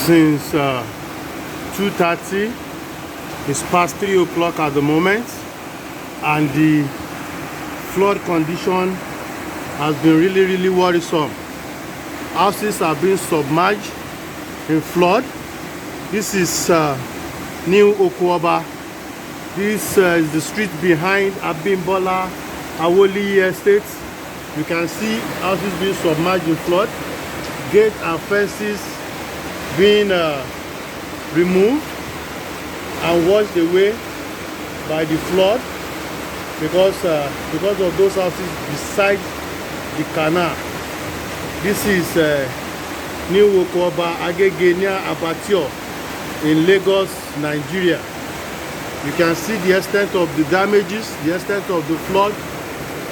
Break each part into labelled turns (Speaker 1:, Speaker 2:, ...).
Speaker 1: since 2:30. It's past 3 o'clock at the moment, and the flood condition has been really worrisome. Houses are being submerged in flood. This is New Okwaba. This is the street behind Abimbola Awoli Estate. You can see houses being submerged in flood, gates and fences being removed and washed away by the flood because of those houses beside the canal. This is New Okwaba Agegenia Abattoir in Lagos, Nigeria. You can see the extent of the damages, the extent of the flood.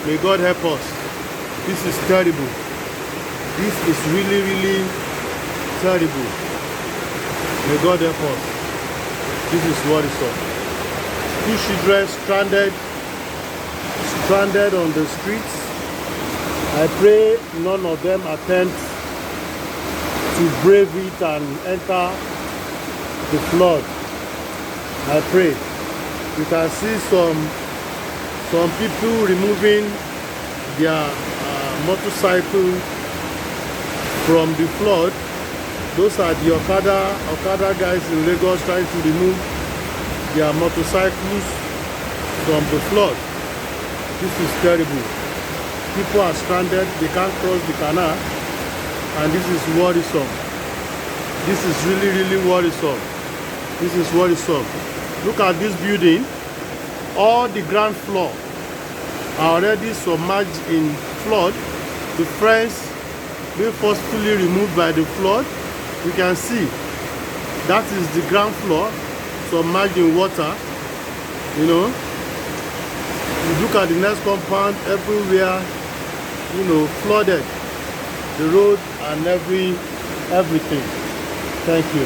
Speaker 1: May God help us. This is terrible. This is really terrible. May God help us. This is what is up. 2 children stranded on the streets. I pray none of them attempt to brave it and enter the flood. I pray. You can see some people removing their motorcycle from the flood. Those are the Okada guys in Lagos trying to remove their motorcycles from the flood. This is terrible. People are stranded, they can't cross the canal, and this is worrisome. This is really worrisome. This is worrisome. Look at this building. All the ground floor are already submerged in flood. The fence being forcefully removed by the flood. You can see that is the ground floor submerged in water. You know, you look at the next compound, everywhere, you know, flooded. The road and everything. Thank you.